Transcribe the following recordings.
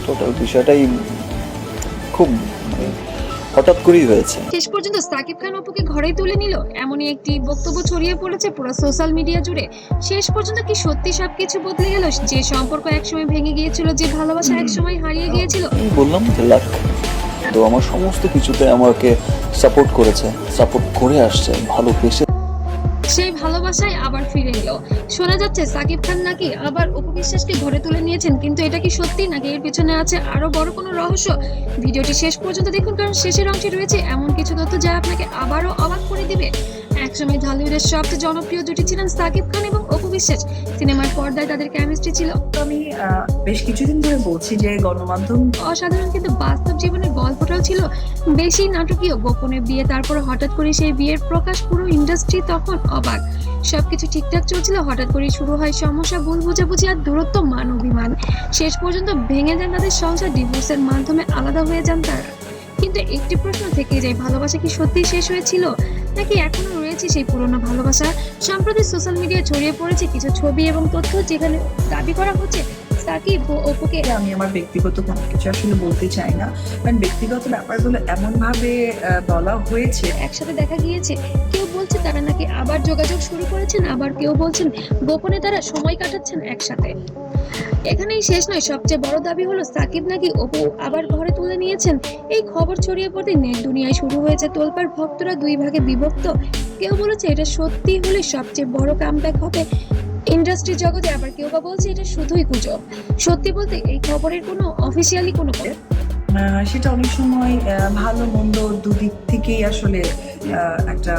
Total বিষয়টাই খুব হঠাৎ করেই হয়েছে। শেষ পর্যন্ত সাকিব খান অপুকে ঘরেই তুলে নিল, এমনই একটি বক্তব্য ছড়িয়ে পড়েছে পুরো সোশ্যাল মিডিয়া জুড়ে। শেষ পর্যন্ত কি সত্যি সবকিছু বদলে গেল? যে সম্পর্ক একসময় ভেঙে গিয়েছিল, যে ভালোবাসা একসময় হারিয়ে গিয়েছিল। আমি বললাম যে লাক, তো আমার সমস্ত কিছুতে আমাকে সাপোর্ট করেছে, সাপোর্ট করে আসছে, ভালোবেসে। সেই ভালোবাসায় আবার ফিরে এলো। শোনা যাচ্ছে সাকিব খান নাকি আবার অপু বিশ্বাসকে ঘরে তুলে নিয়েছেন, কিন্তু এটা কি সত্যি নাকি এর পিছনে আছে আরো বড় কোনো রহস্য? ভিডিওটি শেষ পর্যন্ত দেখুন, কারণ শেষের অংশে রয়েছে এমন কিছু তথ্য যা আপনাকে আবারও অবাক করে দিবে। একসময় ঢালিউডের সবচেয়ে জনপ্রিয় জুটি ছিলেন সাকিব খান এবং অপু বিশ্বাস। সিনেমার পর্দায় তাদের কেমিস্ট্রি ছিল আমি বেশ কিছুদিন ধরে বলছি যে গণমাধ্যম অসাধারণ, কিন্তু বাস্তব জীবনের গল্পটাও ছিল বেশি নাটকীয়। গোপনে বিয়ে, তারপর হঠাৎ করে সেই বিয়ের প্রকাশ, পুরো ইন্ডাস্ট্রি তখন অবাক। সবকিছু ঠিকঠাক চলছিল, হঠাৎ করে শুরু হয় সমস্যা, ভুল বোঝাবুঝি আর দূরত্ব, মান অভিমান। শেষ পর্যন্ত ভেঙে যান তাদের সংসার, ডিভোর্সের মাধ্যমে আলাদা হয়ে যান তারা। কিন্তু একটি প্রশ্ন থেকে যায়, ভালোবাসা কি সত্যিই শেষ হয়েছিল নাকি এখনো রয়েছে সেই পুরনো ভালোবাসা? সম্প্রতি সোশ্যাল মিডিয়ায় ছড়িয়ে পড়েছে কিছু ছবি এবং তথ্য, যেখানে দাবি করা হচ্ছে সাকিব ও অপুকে। আমি আমার ব্যক্তিগত কোনো কিছু আসলে বলতে চাই না, কারণ ব্যক্তিগত ব্যাপারগুলো এমন ভাবে বলা হয়েছে। একসাথে দেখা গিয়েছে, কেউ বলছে তারা নাকি আবার যোগাযোগ শুরু করেছেন, আবার কেউ বলছেন গোপনে তারা সময় কাটাচ্ছেন একসাথে। এখানেই শেষ নয়, সবচেয়ে বড় দাবি হলো সাকিব নাকি অপু আবার ঘরে তুলে নিয়েছেন। এই খবর ছড়িয়ে পড়তে নেট দুনিয়ায় শুরু হয়েছে তোলপাড়, ভক্তরা দুই ভাগে বিভক্ত। কেউ বলেছে এটা সত্যি হলে সবচেয়ে বড় কামব্যাক হবে ইন্ডাস্ট্রি জগতে, আবার কেউ বা বলছে এটা শুধুই গুজব। সত্যি বলতে এই খবরের কোনো অফিসিয়ালি কোনো সেটা অনেক সময় ভালো মন্দ দুদিক থেকেই আসলে একটা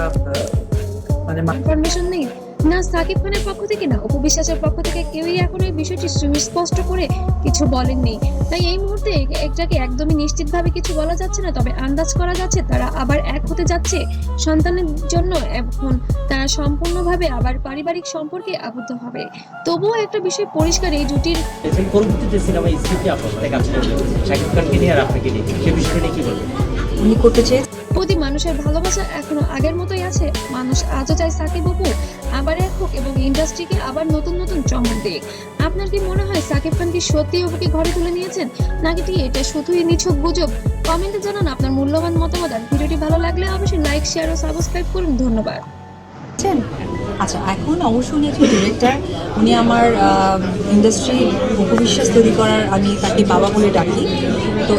মানে ইনফরমেশন নেই, না সাকিব খানের পক্ষ থেকে না অপু বিশ্বাসের পক্ষ থেকে কেউই এখন এই বিষয়টি সুস্পষ্ট করে কিছু বলেননি। তাই এই মুহূর্তে এটাকে একদমই নিশ্চিতভাবে কিছু বলা যাচ্ছে না, তবে আন্দাজ করা যাচ্ছে তারা আবার এক হতে যাচ্ছে সন্তানের জন্য। এখন তারা সম্পূর্ণভাবে আবার পারিবারিক সম্পর্কে আবদ্ধ হবে। তবুও একটা বিষয় পরিষ্কার, এই জুটির পরবর্তীতে সিনেমায় স্ক্রিপ্টে আপনার সাথে কাজ করবে শাকিব খানকে নিয়ে আর আপনাকে নিয়ে, সে বিষয়টা নিয়ে কি বলবেন? উনি করতে চেয়ে প্রতি মানুষের ভালোবাসা এখনো আগের মতোই আছে। মানুষ আজও চায় সাকিব অপু আবার এক হোক এবং ইন্ডাস্ট্রিকে আবার নতুন নতুন চমক দিক। আপনার কি মনে হয় সাকিব খান কি সত্যি অপুকে ঘরে তুলে নিয়েছেন, নাকি এটা শুধুই নিছক গুজব? কমেন্টে জানান আপনার মূল্যবান মতামত। আর ভিডিওটি ভালো লাগলে অবশ্যই লাইক, শেয়ার ও সাবস্ক্রাইব করুন। ধন্যবাদ। আচ্ছা, এখন অবশ্যই উনি একজন ডিরেক্টর। উনি আমার ইন্ডাস্ট্রি উপবিশ্বাস তৈরি করার, আমি তাকে বাবা বলে ডাকি। তো